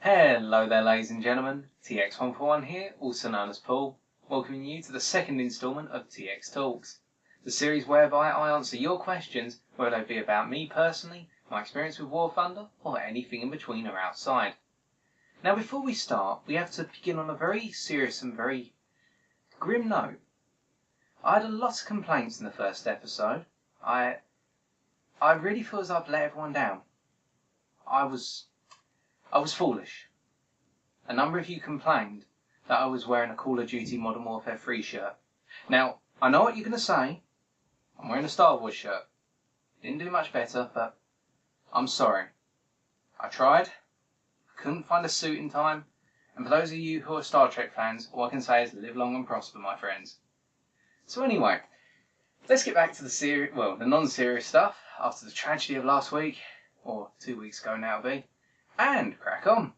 Hello there ladies and gentlemen, TX141 here, also known as Paul, welcoming you to the second instalment of TX Talks, the series whereby I answer your questions, whether they be about me personally, my experience with War Thunder, or anything in between or outside. Now before we start, we have to begin on a very serious and very grim note. I had a lot of complaints in the first episode. I really feel as I've let everyone down. I was foolish. A number of you complained that I was wearing a Call of Duty Modern Warfare 3 shirt. Now, I know what you're going to say. I'm wearing a Star Wars shirt. Didn't do much better, but I'm sorry. I tried. I couldn't find a suit in time. And for those of you who are Star Trek fans, all I can say is live long and prosper, my friends. So anyway, let's get back to the non-serious stuff after the tragedy of last week, or 2 weeks ago now it'll be, and crack on.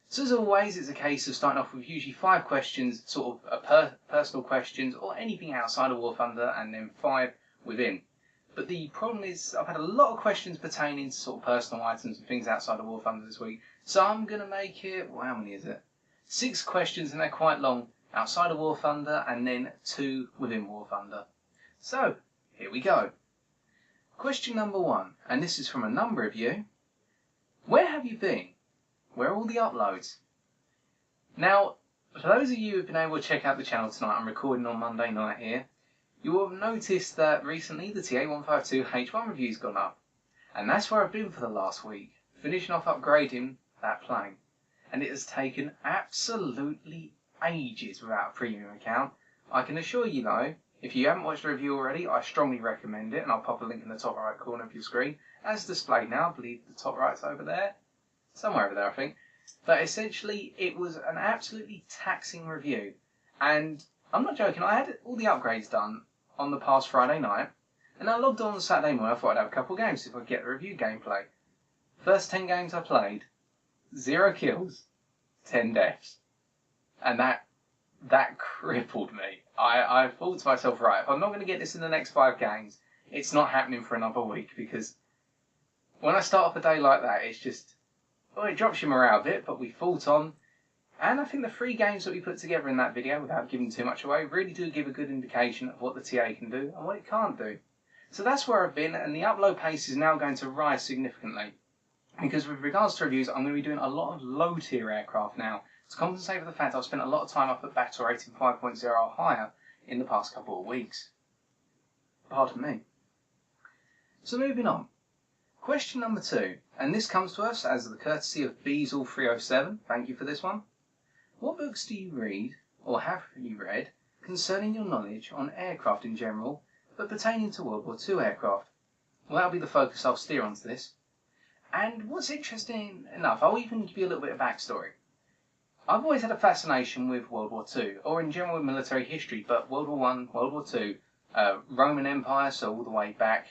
So as always, it's a case of starting off with usually 5 questions, sort of personal questions, or anything outside of War Thunder, and then 5 within. But the problem is, I've had a lot of questions pertaining to sort of personal items and things outside of War Thunder this week, so I'm going to make it, well, how many is it? 6 questions, and they're quite long, outside of War Thunder, and then 2 within War Thunder. So, here we go. Question number 1, and this is from a number of you. Where have you been? Where are all the uploads? Now, for those of you who've been able to check out the channel tonight, I'm recording on Monday night here, you will have noticed that recently the TA152 H1 review's gone up. And that's where I've been for the last week, finishing off upgrading that plane. And it has taken absolutely ages without a premium account. I can assure you though, if you haven't watched the review already, I strongly recommend it, and I'll pop a link in the top right corner of your screen, as displayed now. I believe the top right's over there. Somewhere over there, I think. But essentially, it was an absolutely taxing review. And I'm not joking, I had all the upgrades done on the past Friday night. And I logged on Saturday morning, I thought I'd have a couple of games if I could get the review gameplay. First 10 games I played, 0 kills, 10 deaths. And that crippled me. I thought to myself, right, if I'm not going to get this in the next 5 games, it's not happening for another week. Because when I start off a day like that, it's just... well, it drops your morale a bit, but we fought on. And I think the 3 games that we put together in that video, without giving too much away, really do give a good indication of what the TA can do and what it can't do. So that's where I've been, and the upload pace is now going to rise significantly. Because with regards to reviews, I'm going to be doing a lot of low-tier aircraft now, to compensate for the fact I've spent a lot of time up at battle rating 5.0 or higher in the past couple of weeks. Pardon me. So moving on. Question number 2, and this comes to us as the courtesy of Beazle307, thank you for this one. What books do you read, or have you read, concerning your knowledge on aircraft in general, but pertaining to World War II aircraft? Well, that'll be the focus I'll steer onto this. And what's interesting enough, I'll even give you a little bit of backstory. I've always had a fascination with World War II, or in general with military history, but World War I, World War II, Roman Empire, so all the way back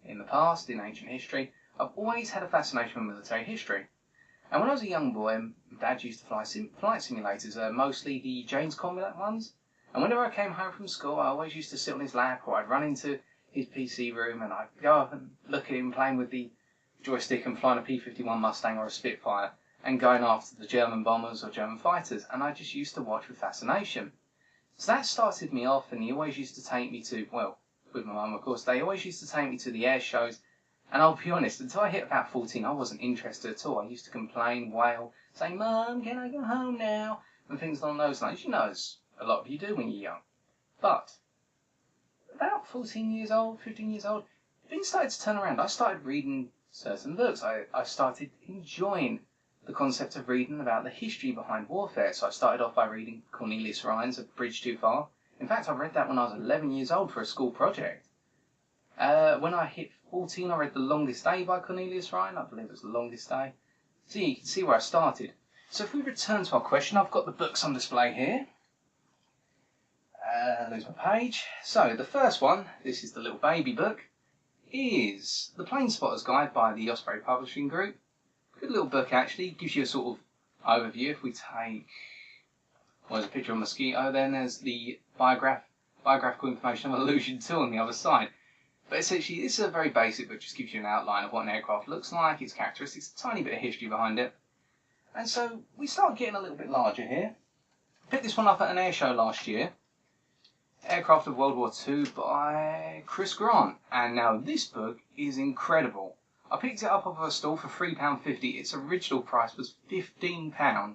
in the past, in ancient history, I've always had a fascination with military history. And when I was a young boy, Dad used to fly flight simulators, mostly the James Combat ones. And whenever I came home from school, I always used to sit on his lap, or I'd run into his PC room and I'd go up and look at him playing with the joystick and flying a P-51 Mustang or a Spitfire and going after the German bombers or German fighters. And I just used to watch with fascination. So that started me off, and he always used to take me to, well, with my mum of course, they always used to take me to the air shows. And I'll be honest, until I hit about 14, I wasn't interested at all. I used to complain, wail, saying, "Mum, can I go home now?" and things along those lines. You know, as a lot of you do when you're young. But about 14 years old, 15 years old, things started to turn around. I started reading certain books. I started enjoying the concept of reading about the history behind warfare. So I started off by reading Cornelius Rhine's A Bridge Too Far. In fact, I read that when I was 11 years old for a school project. When I hit 14, I read The Longest Day by Cornelius Rhine. I believe it was The Longest Day. So you can see where I started. So if we return to our question, I've got the books on display here. Lose my page. So the first one, this is the little baby book, is The Plane Spotter's Guide by the Osprey Publishing Group. Good little book actually, gives you a sort of overview. If we take, well, there's a picture of a mosquito, then there's the biographical information of Illusion 2 on the other side. But essentially, this is a very basic book, just gives you an outline of what an aircraft looks like, its characteristics, a tiny bit of history behind it. And so we start getting a little bit larger here. Picked this one up at an air show last year. Aircraft of World War II by Chris Grant. And now this book is incredible. I picked it up off of a stall for £3.50. Its original price was £15.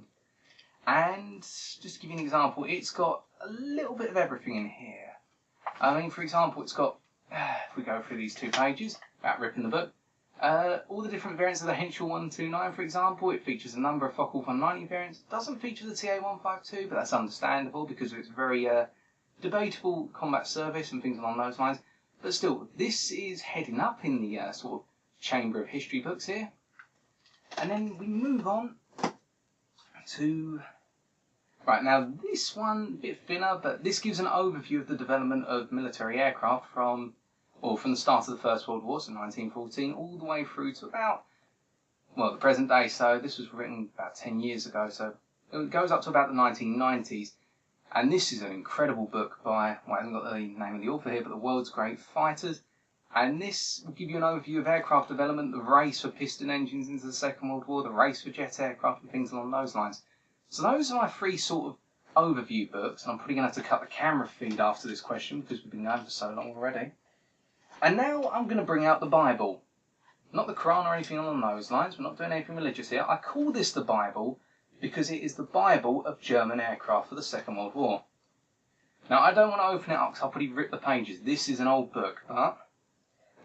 And just to give you an example, it's got a little bit of everything in here. I mean, for example, it's got, if we go through these 2 pages, about ripping the book, all the different variants of the Henschel 129, for example. It features a number of Focke-Wulf 190 variants. It doesn't feature the TA-152, but that's understandable because of its very debatable combat service and things along those lines. But still, this is heading up in the sort of chamber of history books here. And then we move on to... Right, now this one, a bit thinner, but this gives an overview of the development of military aircraft from the start of the First World War, so 1914, all the way through to about, well, the present day. So this was written about 10 years ago, so it goes up to about the 1990s. And this is an incredible book by, well, I haven't got the name of the author here, but the world's great fighters. And this will give you an overview of aircraft development, the race for piston engines into the Second World War, the race for jet aircraft, and things along those lines. So those are my 3 sort of overview books, and I'm probably going to have to cut the camera feed after this question because we've been going for so long already. And now I'm going to bring out the Bible. Not the Quran or anything along those lines, we're not doing anything religious here. I call this the Bible because it is the Bible of German aircraft for the Second World War. Now I don't want to open it up because I'll probably rip the pages. This is an old book, but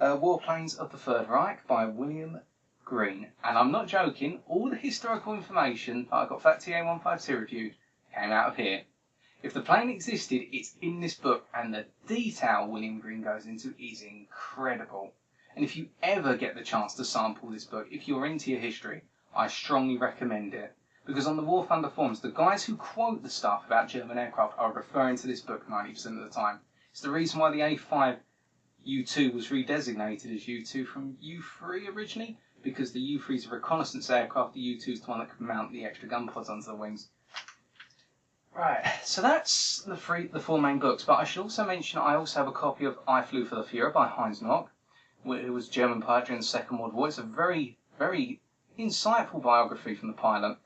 Warplanes of the Third Reich by William Green. And I'm not joking, all the historical information that I got for that TA-152 review came out of here. If the plane existed, it's in this book, and the detail William Green goes into is incredible. And if you ever get the chance to sample this book, if you're into your history, I strongly recommend it. Because on the War Thunder forums, the guys who quote the stuff about German aircraft are referring to this book 90% of the time. It's the reason why the A5 U2 was redesignated as U2 from U3 originally, because the U3 is a reconnaissance aircraft, the U2 is the one that can mount the extra gun pods onto the wings. Right, so that's the 4 main books, but I should also mention I also have a copy of I Flew for the Fuhrer by Heinz Knoke, who was a German pilot during the Second World War. It's a very, very insightful biography from the pilot.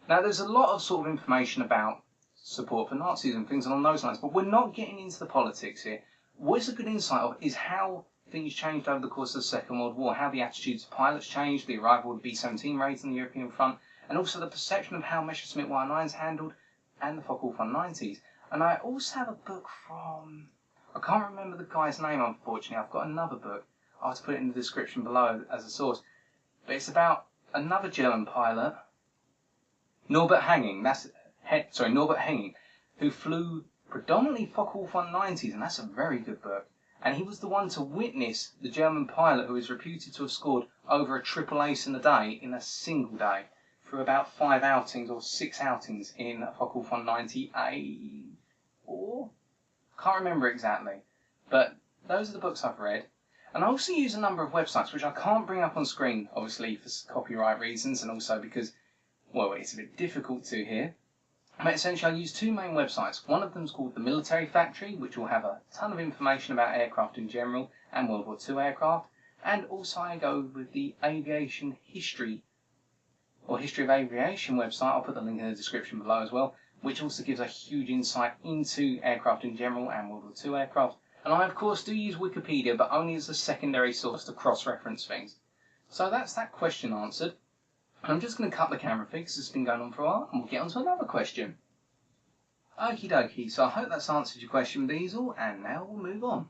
Now, there's a lot of sort of information about support for Nazis and things along those lines, but we're not getting into the politics here. What is a good insight of is how things changed over the course of the Second World War, how the attitudes of pilots changed, the arrival of B-17 raids on the European front, and also the perception of how Messerschmitt 109s handled and the Focke-Wulf 190s. And I also have a book from, I can't remember the guy's name unfortunately, I've got another book, I'll have to put it in the description below as a source, but it's about another German pilot, Norbert, who flew predominantly Focke-Wulf 190s, and that's a very good book. And he was the one to witness the German pilot who is reputed to have scored over a triple ace in a day, in a single day, through about 5 outings or 6 outings in Focke-Wulf 190A4? Can't remember exactly. But those are the books I've read. And I also use a number of websites, which I can't bring up on screen, obviously for copyright reasons, and also because, well, it's a bit difficult to here. But essentially I use 2 main websites. One of them is called the Military Factory, which will have a ton of information about aircraft in general and World War II aircraft. And also I go with the Aviation History, or History of Aviation website, I'll put the link in the description below as well, which also gives a huge insight into aircraft in general and World War II aircraft. And I of course do use Wikipedia, but only as a secondary source to cross-reference things. So that's that question answered. I'm just going to cut the camera feed because it's been going on for a while, and we'll get on to another question. Okie dokie, so I hope that's answered your question, Diesel, and now we'll move on.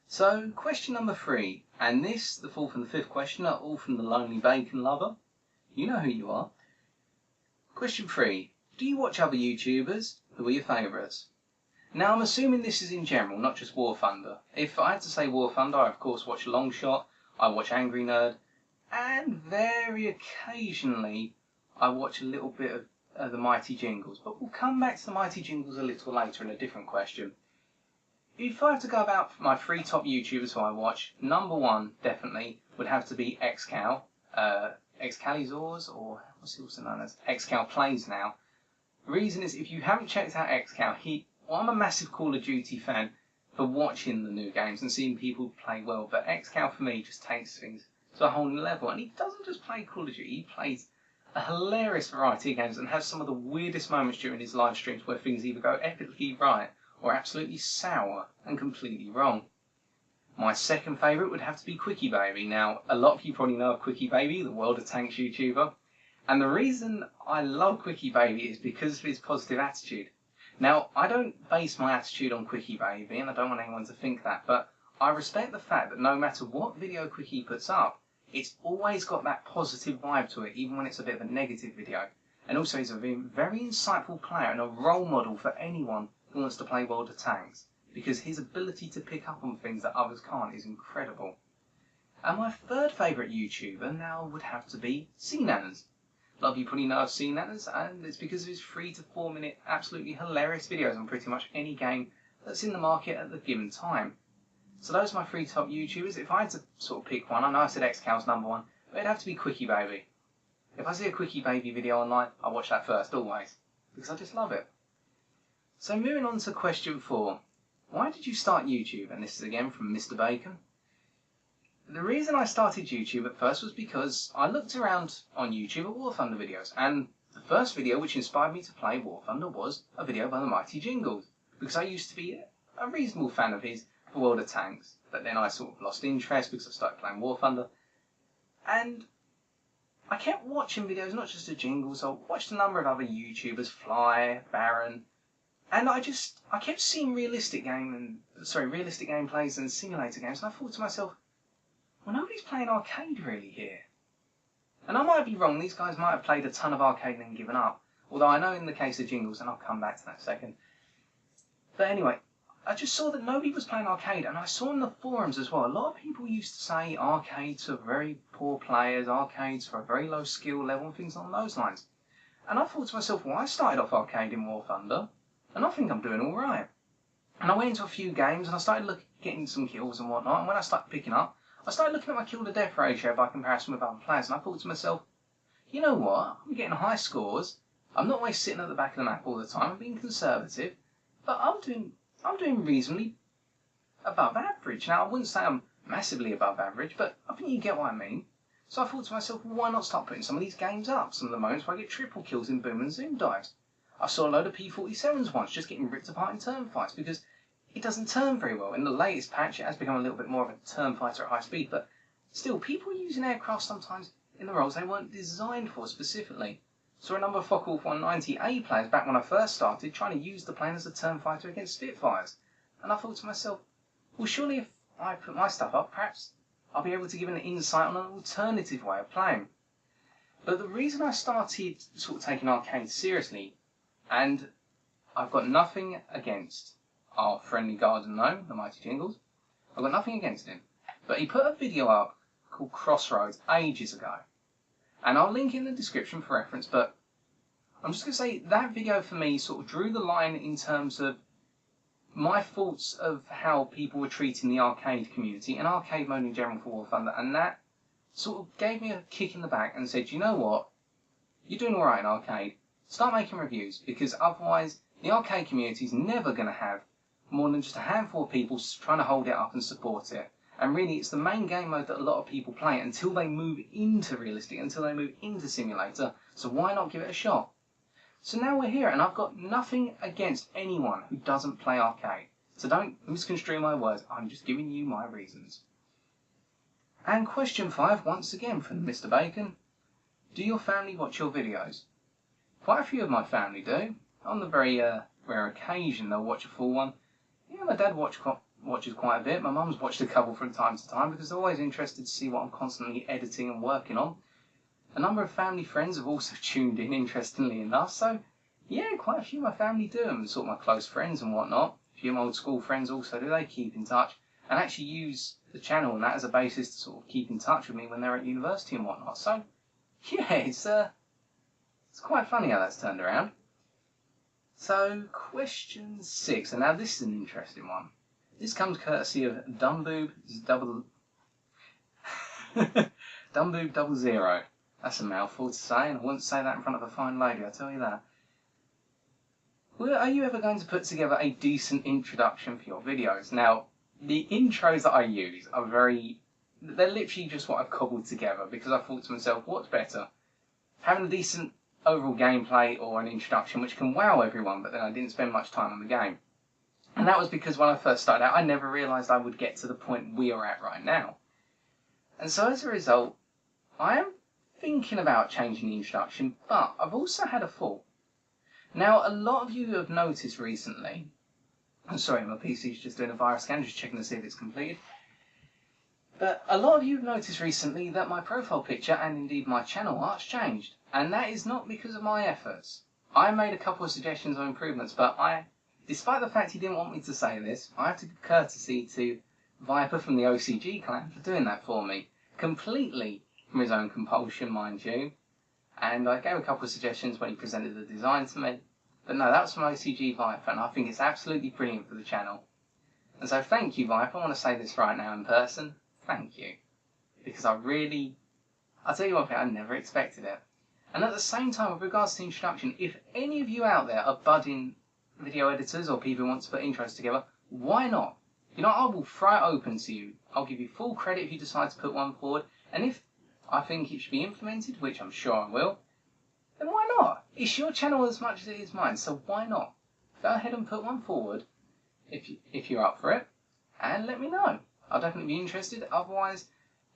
So, question number 3, and this, the 4th and the 5th question, are all from Thelonelybaconlover. You know who you are. Question 3, do you watch other YouTubers? Who are your favourites? Now, I'm assuming this is in general, not just War Thunder. If I had to say War Thunder, I of course watch Longshot, I watch Angry Nerd, and very occasionally I watch a little bit of the Mighty Jingles, but we'll come back to the Mighty Jingles a little later in a different question. If I have to go about my 3 top YouTubers who I watch, number 1 definitely would have to be Xcal, Xcalizors, or what's he also known as? Xcal Plays now. The reason is, if you haven't checked out Xcal, I'm a massive Call of Duty fan for watching the new games and seeing people play well, but Xcal for me just takes things to a whole new level. And he doesn't just play Call of Duty, he plays a hilarious variety of games and has some of the weirdest moments during his live streams where things either go epically right or absolutely sour and completely wrong. My second favourite would have to be Quickie Baby. Now, a lot of you probably know of Quickie Baby, the World of Tanks YouTuber. And the reason I love Quickie Baby is because of his positive attitude. Now, I don't base my attitude on Quickie Baby, and I don't want anyone to think that, but I respect the fact that no matter what video Quickie puts up, it's always got that positive vibe to it, even when it's a bit of a negative video. And also, he's a very insightful player and a role model for anyone who wants to play World of Tanks, because his ability to pick up on things that others can't is incredible. And my third favourite YouTuber now would have to be CNanners. A lot of you probably know of CNanners, and it's because of his 3 to 4 minute absolutely hilarious videos on pretty much any game that's in the market at the given time. So those are my 3 top YouTubers. If I had to sort of pick one, I know I said XCal's number 1, but it'd have to be Quickie Baby. If I see a Quickie Baby video online, I watch that first, always, because I just love it. So moving on to question 4. Why did you start YouTube? And this is again from Mr. Bacon. The reason I started YouTube at first was because I looked around on YouTube at War Thunder videos, and the first video which inspired me to play War Thunder was a video by the Mighty Jingles, because I used to be a reasonable fan of his for World of Tanks, but then I sort of lost interest because I started playing War Thunder, and I kept watching videos, not just of Jingles, I watched a number of other YouTubers, Fly, Baron, and I kept seeing realistic gameplays and simulator games, and I thought to myself, well, nobody's playing arcade really here. And I might be wrong, these guys might have played a ton of arcade and then given up. Although I know in the case of Jingles, and I'll come back to that in a second. But anyway, I just saw that nobody was playing arcade, and I saw in the forums as well, a lot of people used to say arcades for very poor players, arcades for a very low skill level, and things along those lines. And I thought to myself, well, I started off arcade in War Thunder, and I think I'm doing alright. And I went into a few games, and I started getting some kills and whatnot, and when I started picking up, I started looking at my kill to death ratio by comparison with other players, and I thought to myself, you know what, I'm getting high scores, I'm not always sitting at the back of the map all the time, I'm being conservative, but I'm doing reasonably above average. Now, I wouldn't say I'm massively above average, but I think you get what I mean. So I thought to myself, well, why not start putting some of these games up, some of the moments where I get triple kills in boom and zoom dives. I saw a load of P-47s once just getting ripped apart in turn fights, because it doesn't turn very well. In the latest patch, it has become a little bit more of a turn fighter at high speed, but still, people are using aircraft sometimes in the roles they weren't designed for specifically. Saw a number of Focke-Wulf 190A players back when I first started trying to use the plane as a turn fighter against Spitfires. And I thought to myself, well, surely if I put my stuff up, perhaps I'll be able to give an insight on an alternative way of playing. But the reason I started sort of taking arcade seriously, and I've got nothing against our friendly garden gnome, the Mighty Jingles. I've got nothing against him. But he put a video up called Crossroads ages ago. And I'll link in the description for reference, but I'm just going to say that video for me sort of drew the line in terms of my thoughts of how people were treating the arcade community and arcade mode in general for War Thunder, and that sort of gave me a kick in the back and said, you know what, you're doing alright in arcade, start making reviews, because otherwise the arcade community is never going to have more than just a handful of people trying to hold it up and support it. And really, it's the main game mode that a lot of people play until they move into realistic, until they move into simulator, so why not give it a shot? So now we're here, and I've got nothing against anyone who doesn't play arcade. So don't misconstrue my words, I'm just giving you my reasons. And question 5, once again from Mr. Bacon. Do your family watch your videos? Quite a few of my family do. On the very rare occasion they'll watch a full one. Yeah, my dad watches quite a bit. My mum's watched a couple from time to time because they're always interested to see what I'm constantly editing and working on. A number of family friends have also tuned in, interestingly enough. So, yeah, quite a few of my family do, and sort of my close friends and whatnot. A few of my old school friends also do. They keep in touch and actually use the channel and that as a basis to sort of keep in touch with me when they're at university and whatnot. So, yeah, it's quite funny how that's turned around. So, question 6, and now this is an interesting one. This comes courtesy of Dumboob00. That's a mouthful to say, and I wouldn't say that in front of a fine lady, I'll tell you that. Well, are you ever going to put together a decent introduction for your videos? Now, the intros that I use are they're literally just what I've cobbled together, because I thought to myself, what's better? having a decent overall gameplay or an introduction which can wow everyone, but then I didn't spend much time on the game. And that was because when I first started out, I never realised I would get to the point we are at right now. And so as a result, I am thinking about changing the introduction, but I've also had a thought. Now, a lot of you have noticed recently, I'm sorry, my PC's just doing a virus scan, just checking to see if it's completed. But a lot of you have noticed recently that my profile picture and indeed my channel art's changed. And that is not because of my efforts. I made a couple of suggestions on improvements, but despite the fact he didn't want me to say this, I have to give courtesy to Viper from the OCG clan for doing that for me. Completely from his own compulsion, mind you. And I gave a couple of suggestions when he presented the design to me. But no, that was from OCG Viper, and I think it's absolutely brilliant for the channel. And so thank you, Viper. I want to say this right now in person. Thank you. Because I'll tell you one thing, I never expected it. And at the same time, with regards to the introduction, if any of you out there are budding video editors or people who want to put intros together, why not? You know, I will throw it open to you. I'll give you full credit if you decide to put one forward. And if I think it should be implemented, which I'm sure I will, then why not? It's your channel as much as it is mine, so why not? Go ahead and put one forward if you're up for it, and let me know. I'll definitely be interested. Otherwise,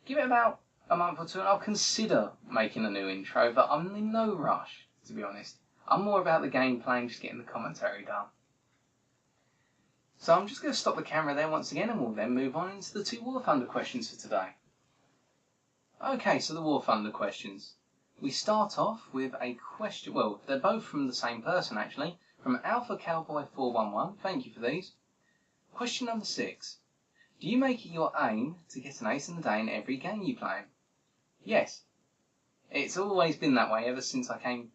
give it about a month or two and I'll consider making a new intro, but I'm in no rush, to be honest. I'm more about the gameplay and just getting the commentary done. So I'm just going to stop the camera there once again, and we'll then move on into the 2 War Thunder questions for today. Okay, so the War Thunder questions. We start off with a question, well, they're both from the same person actually, from Alpha Cowboy 411. Thank you for these. Question number 6. Do you make it your aim to get an ace in the day in every game you play? Yes. It's always been that way ever since I came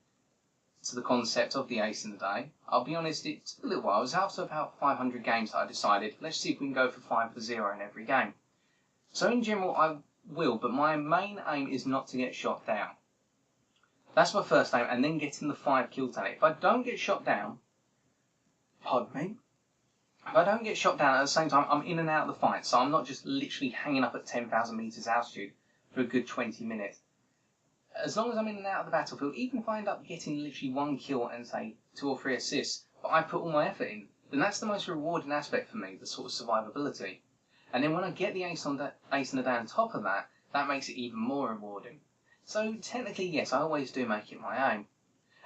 to the concept of the ace in the day. I'll be honest, it took a little while. It was after about 500 games that I decided, let's see if we can go for 5 for 0 in every game. So in general, I will, but my main aim is not to get shot down. That's my first aim, and then getting the 5 kill tally. If I don't get shot down, pardon me, if I don't get shot down at the same time, I'm in and out of the fight, so I'm not just literally hanging up at 10,000 meters altitude for a good 20 minutes. As long as I'm in and out of the battlefield, even if I end up getting literally 1 kill and say 2 or 3 assists, but I put all my effort in, then that's the most rewarding aspect for me, the sort of survivability. And then when I get the ace in the day on top of that, that makes it even more rewarding. So technically, yes, I always do make it my aim.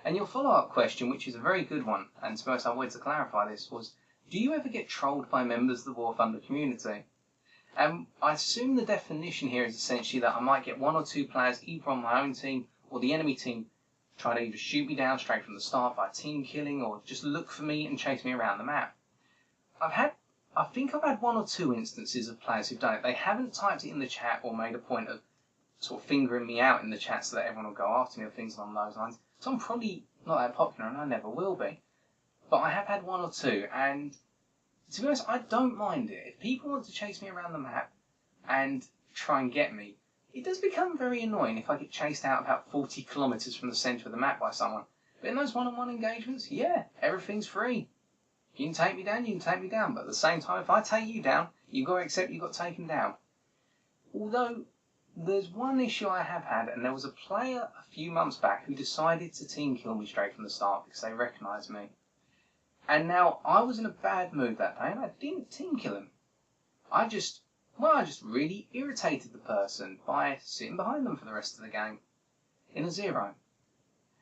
And your follow-up question, which is a very good one, and to be honest, I wanted to clarify this, was, do you ever get trolled by members of the War Thunder community? I assume the definition here is essentially that I might get 1 or 2 players either on my own team or the enemy team trying to either shoot me down straight from the start by team killing or just look for me and chase me around the map. I think I've had 1 or 2 instances of players who've done it. They haven't typed it in the chat or made a point of sort of fingering me out in the chat so that everyone will go after me or things along those lines. So I'm probably not that popular, and I never will be. But I have had 1 or 2, and to be honest, I don't mind it. If people want to chase me around the map and try and get me, it does become very annoying if I get chased out about 40 kilometers from the centre of the map by someone. But in those one-on-one engagements, yeah, everything's free. If you can take me down, you can take me down. But at the same time, if I take you down, you've got to accept you got taken down. Although, there's one issue I have had, and there was a player a few months back who decided to team kill me straight from the start because they recognised me. And now, I was in a bad mood that day, and I didn't team kill him. I just really irritated the person by sitting behind them for the rest of the game, in a 0.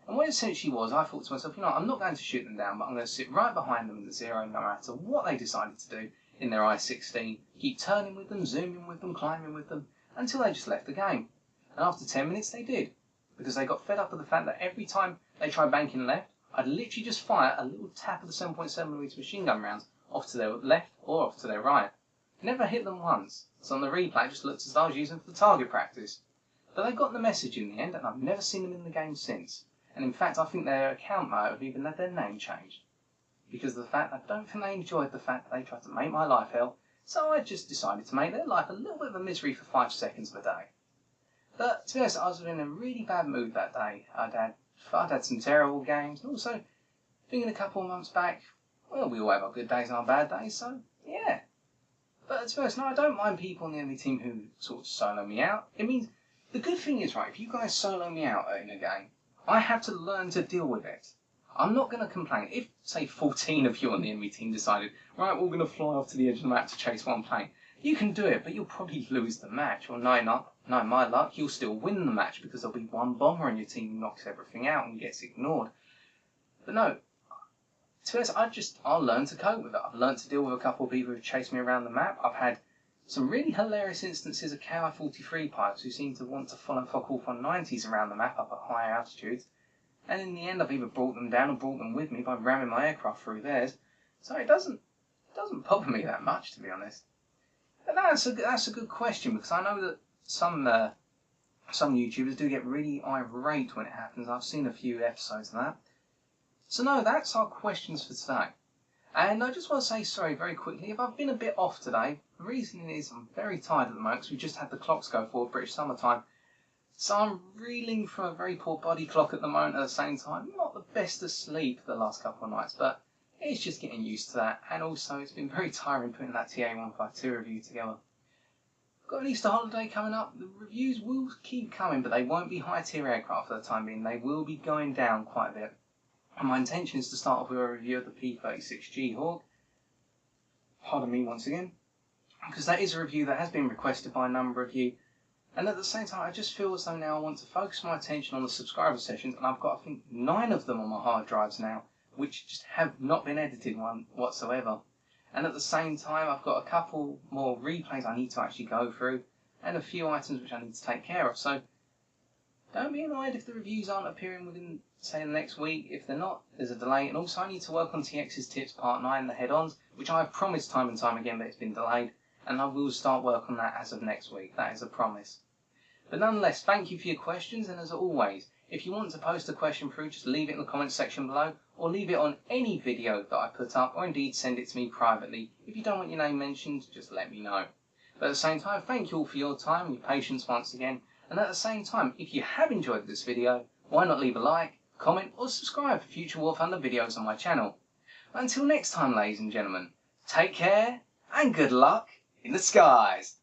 And what it essentially was, I thought to myself, you know, I'm not going to shoot them down, but I'm going to sit right behind them in the 0 no matter what they decided to do in their I-16, keep turning with them, zooming with them, climbing with them, until they just left the game. And after 10 minutes they did, because they got fed up with the fact that every time they tried banking left, I'd literally just fire a little tap of the 7.7mm machine gun rounds off to their left or off to their right. Never hit them once, so on the replay it just looked as though I was using for target practice. But they got the message in the end, and I've never seen them in the game since. And in fact, I think their account might have even had their name changed. Because of the fact I don't think they enjoyed the fact that they tried to make my life hell, so I just decided to make their life a little bit of a misery for 5 seconds of a day. But to be honest, I was in a really bad mood that day. I'd had some terrible games, and also, thinking a couple of months back, well, we all have our good days and our bad days, so yeah. But to be honest, no, I don't mind people on the enemy team who sort of solo me out. It means, the good thing is, right, if you guys solo me out in a game, I had to learn to deal with it. I'm not going to complain. If, say, 14 of you on the enemy team decided, right, we're going to fly off to the edge of the map to chase one plane, you can do it, but you'll probably lose the match. Or no, my luck, you'll still win the match because there'll be one bomber in your team who knocks everything out and gets ignored. But no, to be honest, I'll learn to cope with it. I've learned to deal with a couple of people who've chased me around the map. I've had some really hilarious instances of KI-43 pilots who seem to want to follow Focke-Wulf on 90s around the map up at high altitudes. And in the end, I've either brought them down or brought them with me by ramming my aircraft through theirs. So it doesn't bother me that much, to be honest. But that's a good question, because I know that some YouTubers do get really irate when it happens. I've seen a few episodes of that. So no, that's our questions for today. And I just want to say sorry very quickly if I've been a bit off today. The reason is I'm very tired at the moment because we just had the clocks go for British summertime. So I'm reeling from a very poor body clock at the moment at the same time. Not the best of sleep the last couple of nights, but it's just getting used to that. And also it's been very tiring putting that TA152 review together. Got an Easter holiday coming up. The reviews will keep coming, but they won't be high tier aircraft for the time being. They will be going down quite a bit. And my intention is to start off with a review of the P-36G Hawk. Pardon me once again. Because that is a review that has been requested by a number of you. And at the same time, I just feel as though now I want to focus my attention on the subscriber sessions, and I've got, I think, 9 of them on my hard drives now, which just have not been edited whatsoever. And at the same time, I've got a couple more replays I need to actually go through, and a few items which I need to take care of. So don't be annoyed if the reviews aren't appearing within, say, the next week. If they're not, there's a delay. And also I need to work on TX's Tips Part 9, the head-ons, which I have promised time and time again, but it's been delayed. And I will start work on that as of next week. That is a promise. But nonetheless, thank you for your questions, and as always, if you want to post a question through, just leave it in the comments section below, or leave it on any video that I put up, or indeed send it to me privately. If you don't want your name mentioned, just let me know. But at the same time, thank you all for your time and your patience once again, and at the same time, if you have enjoyed this video, why not leave a like, comment, or subscribe for future War Thunder videos on my channel. Until next time, ladies and gentlemen, take care, and good luck in the skies!